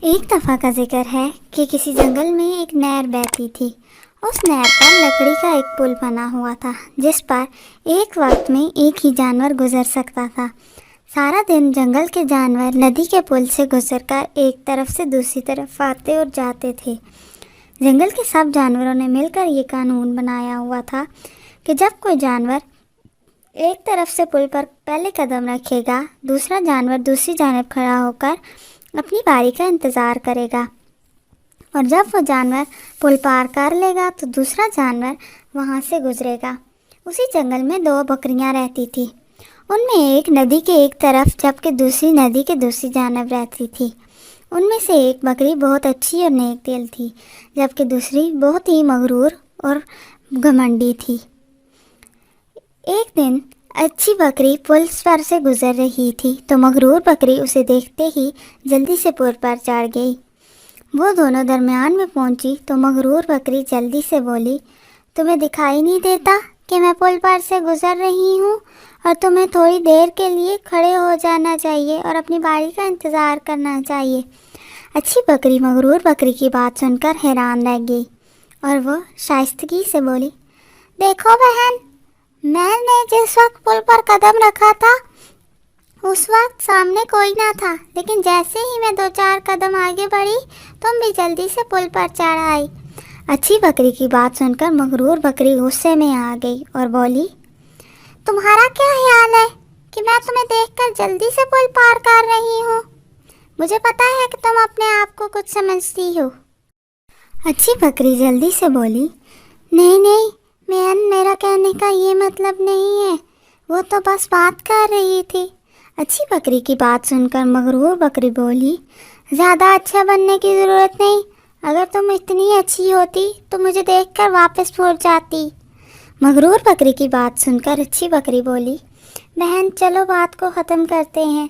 ایک دفعہ کا ذکر ہے کہ کسی جنگل میں ایک نہر بہتی تھی۔ اس نہر پر لکڑی کا ایک پل بنا ہوا تھا جس پر ایک وقت میں ایک ہی جانور گزر سکتا تھا۔ سارا دن جنگل کے جانور ندی کے پل سے گزر کر ایک طرف سے دوسری طرف آتے اور جاتے تھے۔ جنگل کے سب جانوروں نے مل کر یہ قانون بنایا ہوا تھا کہ جب کوئی جانور ایک طرف سے پل پر پہلے قدم رکھے گا، دوسرا جانور دوسری جانب کھڑا ہو کر اپنی باری کا انتظار کرے گا، اور جب وہ جانور پل پار کر لے گا تو دوسرا جانور وہاں سے گزرے گا۔ اسی جنگل میں 2 بکریاں رہتی تھی۔ ان میں ایک ندی کے ایک طرف جبکہ دوسری ندی کے دوسری جانب رہتی تھی۔ ان میں سے ایک بکری بہت اچھی اور نیک دل تھی، جبکہ دوسری بہت ہی مغرور اور گھمنڈی تھی۔ ایک دن اچھی بکری پل پر سے گزر رہی تھی تو مغرور بکری اسے دیکھتے ہی جلدی سے پل پر چڑھ گئی۔ وہ دونوں درمیان میں پہنچی تو مغرور بکری جلدی سے بولی، تمہیں دکھائی نہیں دیتا کہ میں پل پر سے گزر رہی ہوں اور تمہیں تھوڑی دیر کے لیے کھڑے ہو جانا چاہیے اور اپنی باری کا انتظار کرنا چاہیے۔ اچھی بکری مغرور بکری کی بات سن کر حیران رہ گئی اور وہ شائستگی سے بولی، دیکھو بہن، میں نے جس وقت پل پر قدم رکھا تھا اس وقت سامنے کوئی نہ تھا، لیکن جیسے ہی میں 2-4 قدم آگے بڑھی تم بھی جلدی سے پل پر چڑھ آئی۔ اچھی بکری کی بات سن کر مغرور بکری غصے میں آ گئی اور بولی، تمہارا کیا خیال ہے کہ میں تمہیں دیکھ کر جلدی سے پل پار کر رہی ہوں؟ مجھے پتا ہے کہ تم اپنے آپ کو کچھ سمجھتی ہو۔ اچھی بکری جلدی سے بولی، نہیں بہن، میرا کہنے کا یہ مطلب نہیں ہے، وہ تو بس بات کر رہی تھی۔ اچھی بکری کی بات سن کر مغرور بکری بولی، زیادہ اچھا بننے کی ضرورت نہیں، اگر تم اتنی اچھی ہوتی تو مجھے دیکھ کر واپس پھوٹ جاتی۔ مغرور بکری کی بات سن کر اچھی بکری بولی، بہن چلو بات کو ختم کرتے ہیں،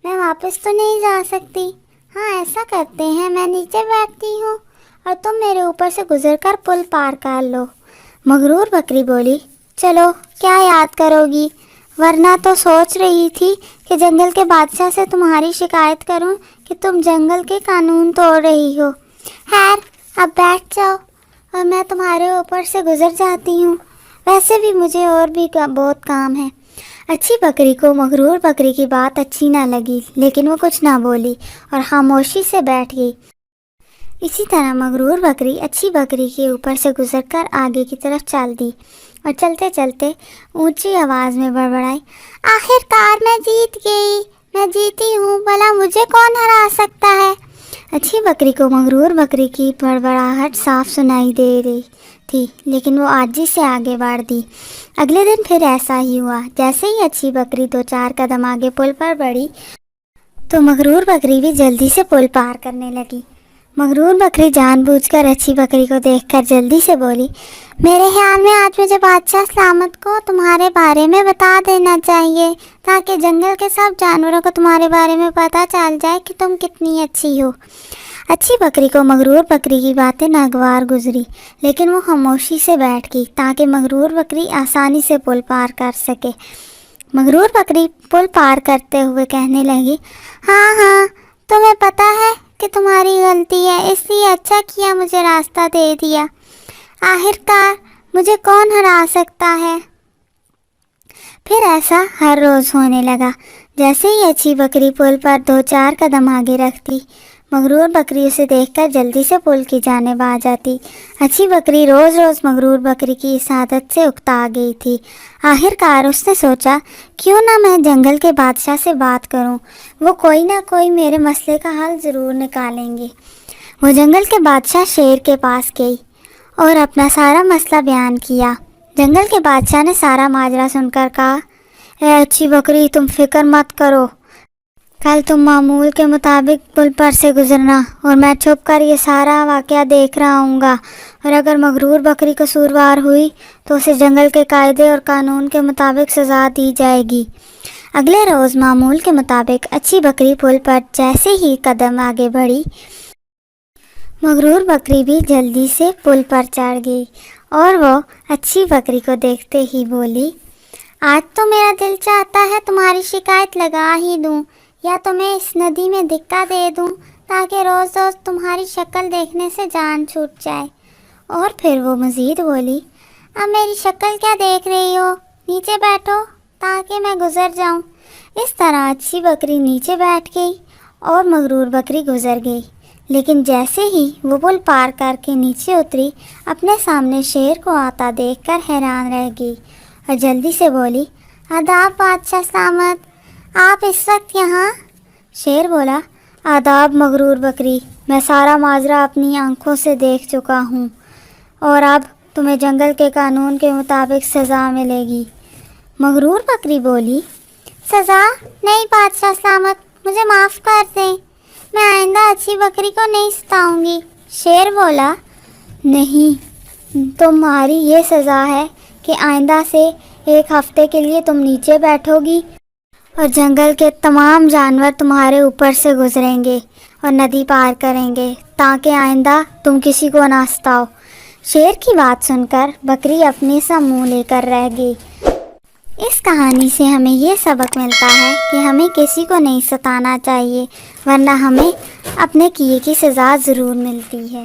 میں واپس تو نہیں جا سکتی۔ ہاں ایسا کرتے ہیں، میں نیچے بیٹھتی ہوں اور تم میرے اوپر سے گزر کر پل پار کر لو۔ مغرور بکری بولی، چلو کیا یاد کرو گی، ورنہ تو سوچ رہی تھی کہ جنگل کے بادشاہ سے تمہاری شکایت کروں کہ تم جنگل کے قانون توڑ رہی ہو۔ خیر اب بیٹھ جاؤ اور میں تمہارے اوپر سے گزر جاتی ہوں، ویسے بھی مجھے اور بھی بہت کام ہے۔ اچھی بکری کو مغرور بکری کی بات اچھی نہ لگی، لیکن وہ کچھ نہ بولی اور خاموشی سے بیٹھ گئی۔ اسی طرح مغرور بکری اچھی بکری کے اوپر سے گزر کر آگے کی طرف چل دی اور چلتے چلتے اونچی آواز میں بڑبڑائی، آخر کار میں جیت گئی، میں جیتی ہوں، بھلا مجھے کون ہرا سکتا ہے۔ اچھی بکری کو مغرور بکری کی بڑبڑاہٹ صاف سنائی دے رہی تھی، لیکن وہ عاجزی سے آگے بڑھ دی۔ اگلے دن پھر ایسا ہی ہوا۔ جیسے ہی اچھی بکری 2-4 قدم آگے پل پر بڑھی تو مغرور بکری بھی جلدی سے پل پار کرنے لگی۔ مغرور بکری جان بوجھ کر اچھی بکری کو دیکھ کر جلدی سے بولی، میرے خیال میں آج مجھے بادشاہ سلامت کو تمہارے بارے میں بتا دینا چاہیے، تاکہ جنگل کے سب جانوروں کو تمہارے بارے میں پتہ چل جائے کہ تم کتنی اچھی ہو۔ اچھی بکری کو مغرور بکری کی باتیں ناگوار گزری، لیکن وہ خاموشی سے بیٹھ گئی تاکہ مغرور بکری آسانی سے پل پار کر سکے۔ مغرور بکری پل پار کرتے ہوئے کہنے لگی، ہاں تمہیں پتہ ہے کہ تمہاری غلطی ہے، اس لیے اچھا کیا مجھے راستہ دے دیا، آخر کار مجھے کون ہرا سکتا ہے۔ پھر ایسا ہر روز ہونے لگا۔ جیسے ہی اچھی بکری پل پر 2-4 قدم آگے رکھتی، مغرور بکری اسے دیکھ کر جلدی سے پل کی جانب آ جاتی۔ اچھی بکری روز روز مغرور بکری کی اس عادت سے اکتا گئی تھی۔ آخر کار اس نے سوچا، کیوں نہ میں جنگل کے بادشاہ سے بات کروں، وہ کوئی نہ کوئی میرے مسئلے کا حل ضرور نکالیں گے۔ وہ جنگل کے بادشاہ شیر کے پاس گئی اور اپنا سارا مسئلہ بیان کیا۔ جنگل کے بادشاہ نے سارا ماجرا سن کر کہا، اے اچھی بکری، تم فکر مت کرو، کل تم معمول کے مطابق پل پر سے گزرنا اور میں چھپ کر یہ سارا واقعہ دیکھ رہا ہوں گا، اور اگر مغرور بکری قصوروار ہوئی تو اسے جنگل کے قاعدے اور قانون کے مطابق سزا دی جائے گی۔ اگلے روز معمول کے مطابق اچھی بکری پل پر جیسے ہی قدم آگے بڑھی، مغرور بکری بھی جلدی سے پل پر چڑھ گئی اور وہ اچھی بکری کو دیکھتے ہی بولی، آج تو میرا دل چاہتا ہے تمہاری شکایت لگا ہی دوں، یا تمہیں اس ندی میں دھکا دے دوں تاکہ روز روز تمہاری شکل دیکھنے سے جان چھوٹ جائے۔ اور پھر وہ مزید بولی، اب میری شکل کیا دیکھ رہی ہو، نیچے بیٹھو تاکہ میں گزر جاؤں۔ اس طرح اچھی بکری نیچے بیٹھ گئی اور مغرور بکری گزر گئی، لیکن جیسے ہی وہ پل پار کر کے نیچے اتری، اپنے سامنے شیر کو آتا دیکھ کر حیران رہ گئی اور جلدی سے بولی، آداب بادشاہ سلامت، آپ اس وقت یہاں؟ شیر بولا، آداب مغرور بکری، میں سارا ماجرا اپنی آنکھوں سے دیکھ چکا ہوں اور اب تمہیں جنگل کے قانون کے مطابق سزا ملے گی۔ مغرور بکری بولی، سزا؟ نہیں بادشاہ سلامت، مجھے معاف کر دیں، میں آئندہ اچھی بکری کو نہیں ستاؤں گی۔ شیر بولا، نہیں، تمہاری یہ سزا ہے کہ آئندہ سے 1 ہفتے کے لیے تم نیچے بیٹھو گی اور جنگل کے تمام جانور تمہارے اوپر سے گزریں گے اور ندی پار کریں گے تاکہ آئندہ تم کسی کو نہ ستاؤ۔ شیر کی بات سن کر بکری اپنے سا منہ لے کر رہ گئی۔ اس کہانی سے ہمیں یہ سبق ملتا ہے کہ ہمیں کسی کو نہیں ستانا چاہیے، ورنہ ہمیں اپنے کیے کی سزا ضرور ملتی ہے۔